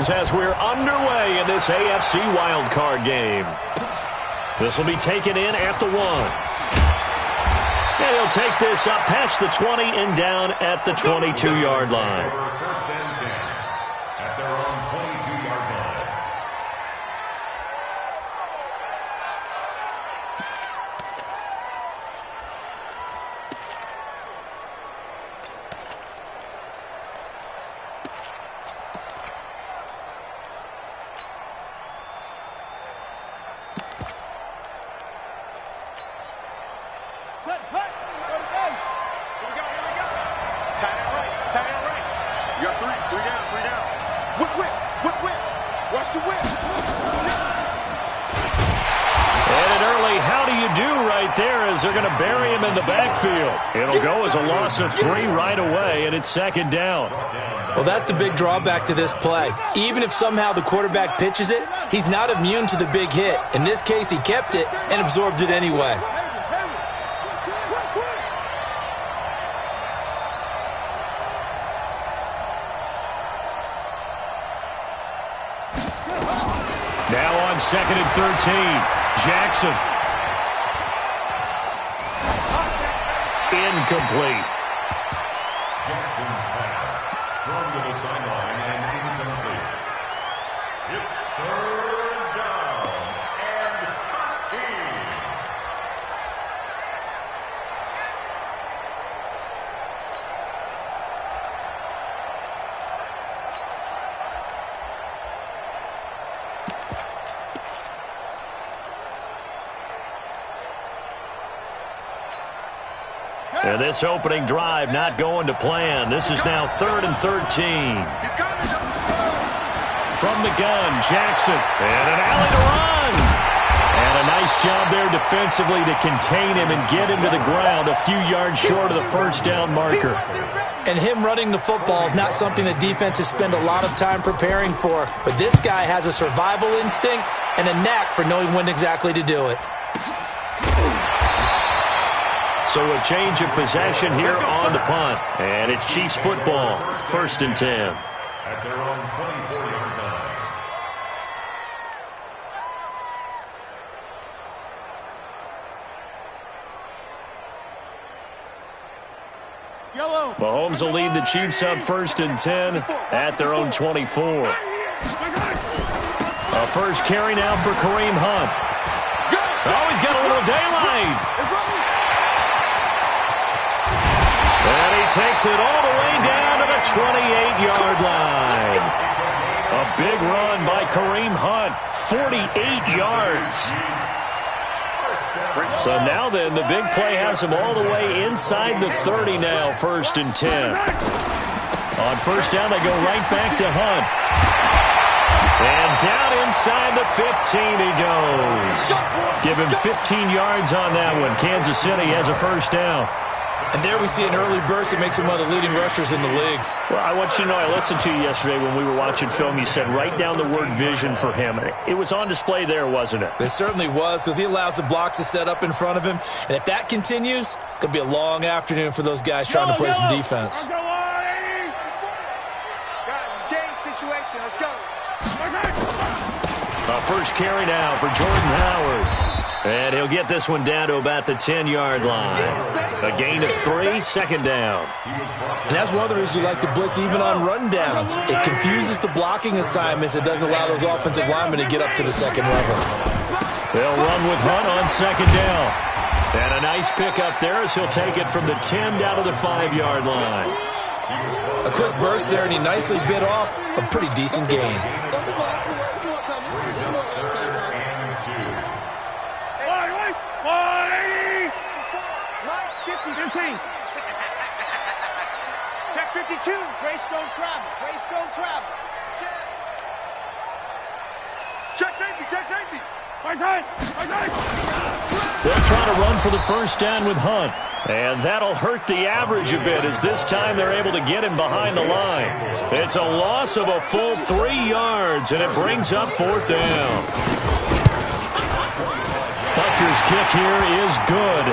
begins as we're underway in this AFC wildcard game. This will be taken in at the 1. And he'll take this up past the 20 and down at the 22-yard line. First and 10 at their own 22-yard line. They're going to bury him in the backfield. It'll go as a loss of 3 right away, and it's second down. Well, that's the big drawback to this play. Even if somehow the quarterback pitches it, he's not immune to the big hit. In this case, he kept it and absorbed it anyway. Now on 2nd and 13, Jackson. Incomplete. Jackson's pass thrown to the sideline and incomplete. It's 3rd down and 13. And this opening drive not going to plan. This is now 3rd and 13. From the gun, Jackson. And an alley to run. And a nice job there defensively to contain him and get him to the ground a few yards short of the first down marker. And him running the football is not something that defenses spend a lot of time preparing for. But this guy has a survival instinct and a knack for knowing when exactly to do it. So a change of possession here on the punt. And it's Chiefs football, 1st and 10. At their own 24-yard line. Mahomes will lead the Chiefs up 1st and 10 at their own 24. A first carry now for Kareem Hunt. Oh, he's got a little daylight. And he takes it all the way down to the 28-yard line. A big run by Kareem Hunt, 48 yards. So now then, the big play has him all the way inside the 30 now, 1st and 10. On first down, they go right back to Hunt. And down inside the 15 he goes. Give him 15 yards on that one. Kansas City has a first down. And there we see an early burst that makes him one of the leading rushers in the league. Well, I want you to know, I listened to you yesterday when we were watching film. You said write down the word vision for him. It was on display there, wasn't it? It certainly was, because he allows the blocks to set up in front of him. And if that continues, it could be a long afternoon for those guys trying to play some defense. Guys, it's game situation. Let's go. First carry now for Jordan Howard. And he'll get this one down to about the 10-yard line. A gain of 3, second down. And that's one of the reasons you like to blitz even on rundowns. It confuses the blocking assignments. It doesn't allow those offensive linemen to get up to the second level. They'll run with Hunt on second down. And a nice pickup there as he'll take it from the 10 down to the 5-yard line. A quick burst there, and he nicely bit off a pretty decent gain. Check 52. Grace don't travel. Grace don't travel. Check safety. Check safety. They'll try to run for the first down with Hunt. And that'll hurt the average a bit as this time they're able to get him behind the line. It's a loss of a full 3 yards, and it brings up 4th down. Butker's kick here is good.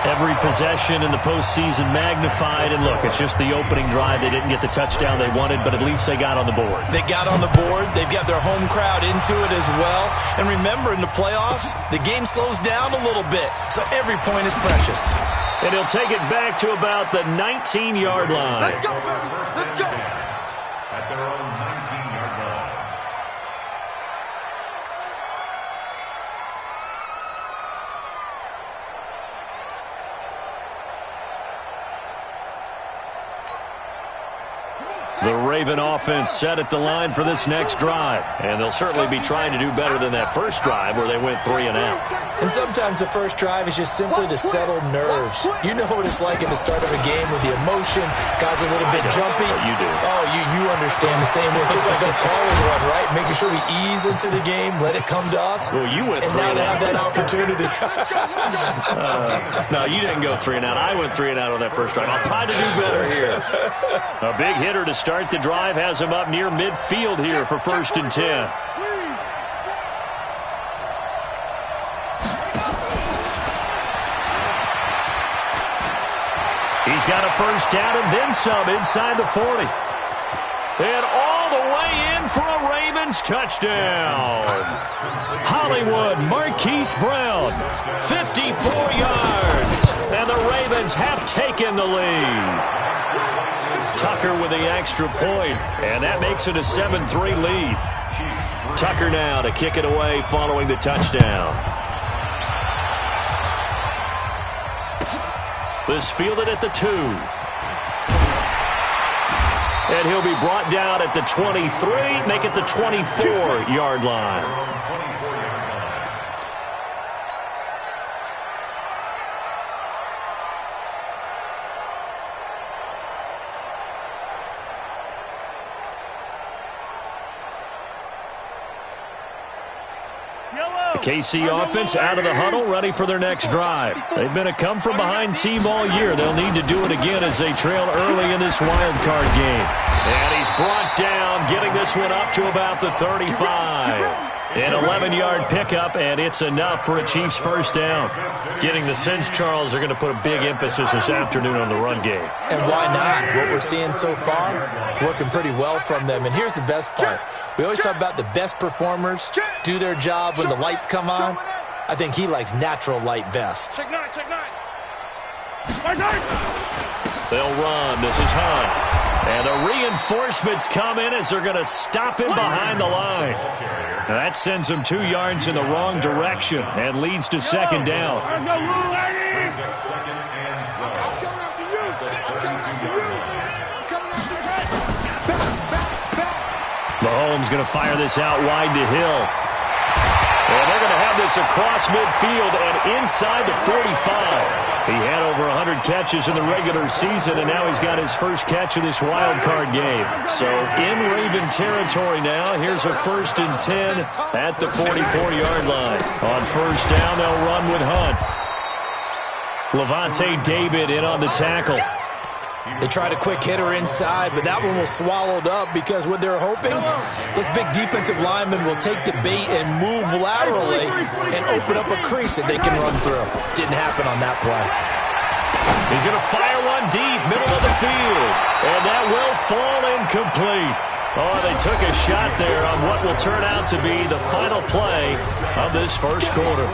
Every possession in the postseason magnified. And look, it's just the opening drive. They didn't get the touchdown they wanted, but at least they got on the board. They got on the board. They've got their home crowd into it as well. And remember, in the playoffs, the game slows down a little bit, so every point is precious. And he'll take it back to about the 19-yard line. Let's go, baby. Let's go. At their own 19-yard line. The Raven offense set at the line for this next drive. And they'll certainly be trying to do better than that first drive where they went 3 and out. And sometimes the first drive is just simply to settle nerves. You know what it's like at the start of a game with the emotion. Guys are a little bit jumpy. You do. Oh, you understand the same way. Just like us callers was, right? Making sure we ease into the game, let it come to us. Well, you went 3 and now and they out. have that opportunity. No, you didn't go 3 and out. I went 3 and out on that first drive. I'll try to do better here. A big hitter to start the drive has him up near midfield here for 1st and 10. He's got a first down and then some inside the 40. And all the way in for a Ravens touchdown. Hollywood Marquise Brown, 54 yards. And the Ravens have taken the lead. Tucker with the extra point, and that makes it a 7-3 lead. Tucker now to kick it away following the touchdown. This fielded at the 2. And he'll be brought down at the 23, make it the 24-yard line. The KC offense out of the huddle, ready for their next drive. They've been a come-from-behind team all year. They'll need to do it again as they trail early in this wild card game. And he's brought down, getting this one up to about the 35. An 11-yard pickup, and it's enough for a Chiefs first down. Getting the sense, Charles, they're going to put a big emphasis this afternoon on the run game. And why not? What we're seeing so far, working pretty well from them. And here's the best part. We always talk about the best performers do their job when the lights come on. I think he likes natural light best. Check 9, check 9. They'll run. This is Hunt. And the reinforcements come in as they're going to stop him behind the line. Now that sends him 2 yards in the wrong direction and leads to second down. Second and 12. I'm coming after you. I'm coming after you. I'm coming after you. Back. Mahomes going to fire this out wide to Hill. And they're going to have this across midfield and inside the 45. He had over 100 catches in the regular season, and now he's got his first catch of this wild card game. So in Raven territory now, here's a 1st and 10 at the 44-yard line. On first down, they'll run with Hunt. Levante David in on the tackle. They tried a quick hitter inside, but that one was swallowed up because what they're hoping, those big defensive linemen will take the bait and move laterally and open up a crease that they can run through. Didn't happen on that play. He's going to fire one deep, middle of the field, and that will fall incomplete. Oh, they took a shot there on what will turn out to be the final play of this first quarter.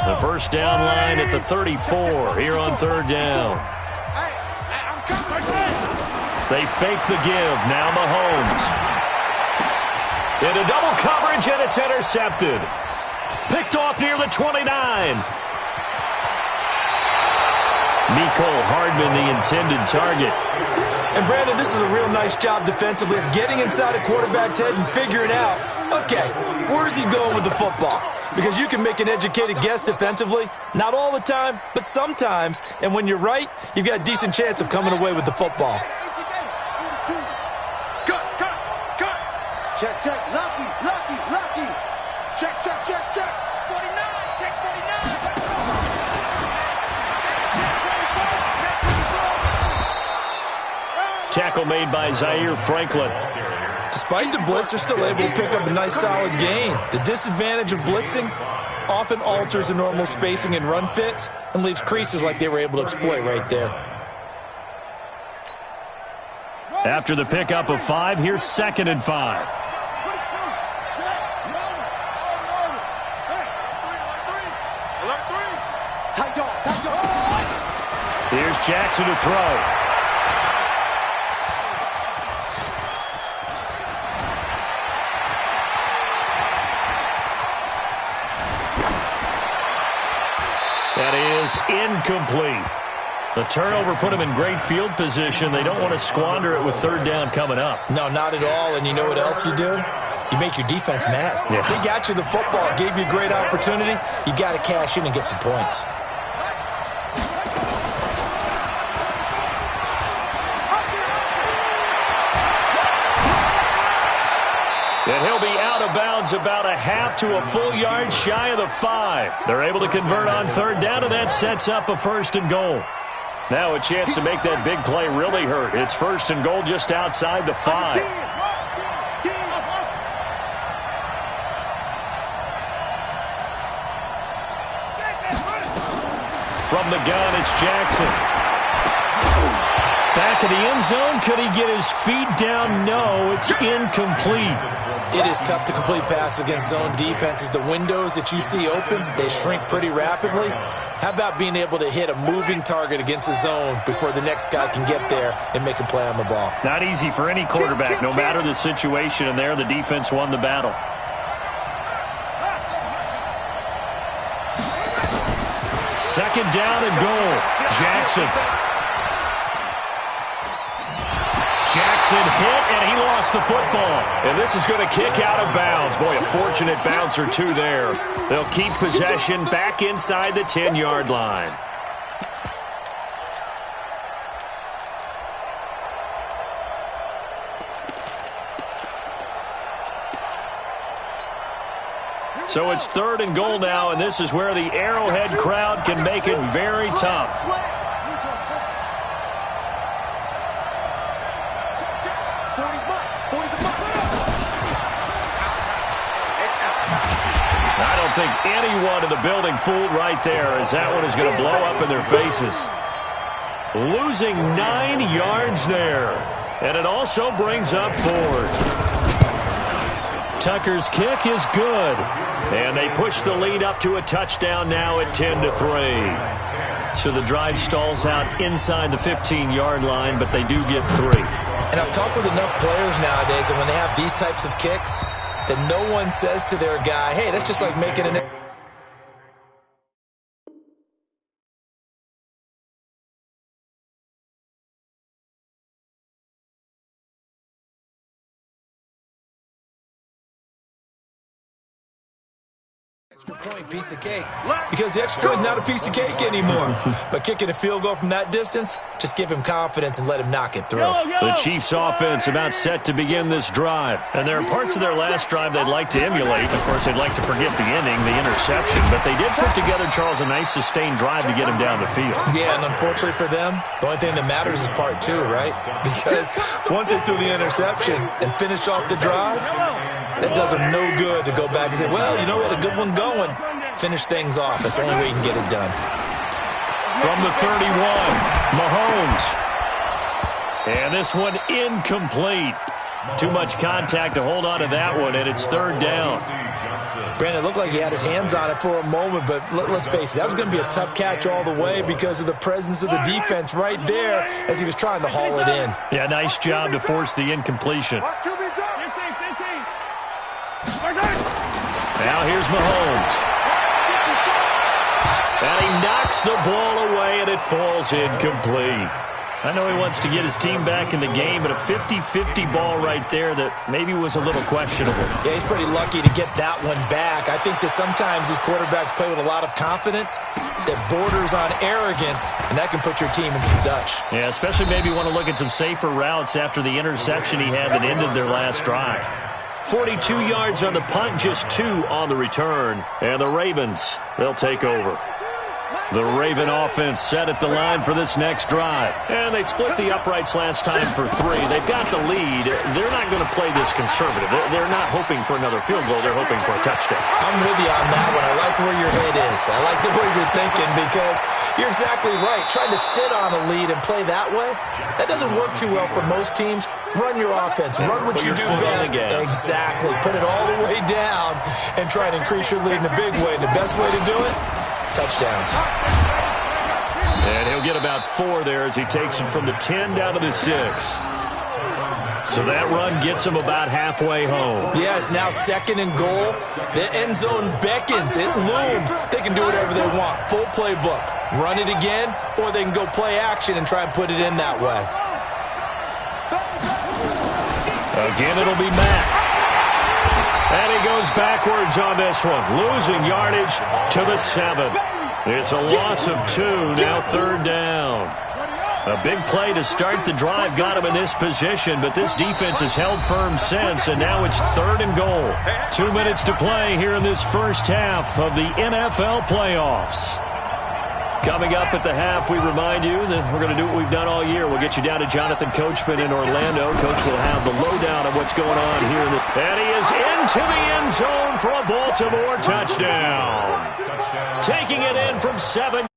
The first down line at the 34 here on third down. They fake the give. Now Mahomes. Into double coverage, and it's intercepted. Picked off near the 29. Mecole Hardman, the intended target. And Brandon, this is a real nice job defensively of getting inside a quarterback's head and figuring out, okay, where's he going with the football? Because you can make an educated guess defensively, not all the time, but sometimes. And when you're right, you've got a decent chance of coming away with the football. Cut. Check. Lucky. Check. 49. Check 49. Tackle made by Zaire Franklin. Despite the blitz, they're still able to pick up a nice solid gain. The disadvantage of blitzing often alters the normal spacing and run fits and leaves creases like they were able to exploit right there. After the pickup of 5, here's 2nd and 5. Here's Jackson to throw. That is incomplete. The turnover put them in great field position. They don't want to squander it with 3rd down coming up. No, not at all. And you know what else you do? You make your defense mad. Yeah. They got you the football, gave you a great opportunity. You got to cash in and get some points. And he'll be out of bounds about a half to a full yard shy of the 5. They're able to convert on 3rd down, and that sets up a 1st and goal. Now a chance to make that big play really hurt. It's 1st and goal just outside the 5. From the gun, it's Jackson. Back of the end zone. Could he get his feet down? No, it's incomplete. It is tough to complete passes against zone defenses. The windows that you see open, they shrink pretty rapidly. How about being able to hit a moving target against a zone before the next guy can get there and make a play on the ball? Not easy for any quarterback, no matter the situation, and there the defense won the battle. Second down and goal. Jackson. Jackson hit, and he lost the football. And this is going to kick out of bounds. Boy, a fortunate bounce or two there. They'll keep possession back inside the 10-yard line. So it's 3rd and goal now, and this is where the Arrowhead crowd can make it very tough. I don't think anyone in the building fooled right there, as that one is going to blow up in their faces. Losing 9 yards there. And it also brings up 4th. Tucker's kick is good. And they push the lead up to a touchdown now at 10-3. So the drive stalls out inside the 15-yard line, but they do get 3. And I've talked with enough players nowadays, and when they have these types of kicks, that no one says to their guy, hey, that's just like making an... extra point piece of cake, because the extra point is not a piece of cake anymore. But kicking a field goal from that distance, just give him confidence and let him knock it through. The Chiefs offense about set to begin this drive. And there are parts of their last drive they'd like to emulate. Of course, they'd like to forget the inning, the interception. But they did put together, Charles, a nice sustained drive to get him down the field. Yeah, and unfortunately for them, the only thing that matters is part 2, right? Because once they threw the interception and finished off the drive, that does them no good to go back and say, well, you know, we had a good one going. Finish things off. That's the only way you can get it done. From the 31, Mahomes. And this one incomplete. Too much contact to hold on to that one, and it's 3rd down. Brandon, it looked like he had his hands on it for a moment, but let's face it, that was going to be a tough catch all the way because of the presence of the defense right there as he was trying to haul it in. Yeah, nice job to force the incompletion. Now here's Mahomes. And he knocks the ball away, and it falls incomplete. I know he wants to get his team back in the game, but a 50-50 ball right there that maybe was a little questionable. Yeah, he's pretty lucky to get that one back. I think that sometimes these quarterbacks play with a lot of confidence that borders on arrogance, and that can put your team in some Dutch. Yeah, especially maybe want to look at some safer routes after the interception he had that ended their last drive. 42 yards on the punt, just 2 on the return. And the Ravens, they'll take over. The Raven offense set at the line for this next drive. And they split the uprights last time for 3. They've got the lead. They're not going to play this conservative. They're not hoping for another field goal. They're hoping for a touchdown. I'm with you on that one. I like where your head is. I like the way you're thinking because you're exactly right. Trying to sit on a lead and play that way, that doesn't work too well for most teams. Run your offense. Run what you do best. Exactly. Put it all the way down and try and increase your lead in a big way. The best way to do it, touchdowns. And he'll get about 4 there as he takes it from the 10 down to the 6. So that run gets him about halfway home. Yeah, it's now 2nd and goal. The end zone beckons. It looms. They can do whatever they want. Full playbook. Run it again, or they can go play action and try and put it in that way. Again, it'll be Matt. And he goes backwards on this one, losing yardage to the 7. It's a loss of 2, now 3rd down. A big play to start the drive got him in this position, but this defense has held firm since, and now it's 3rd and goal. 2 minutes to play here in this first half of the NFL playoffs. Coming up at the half, we remind you that we're going to do what we've done all year. We'll get you down to Jonathan Coachman in Orlando. Coach will have the lowdown of what's going on here. And he is into the end zone for a Baltimore touchdown. Taking it in from 7.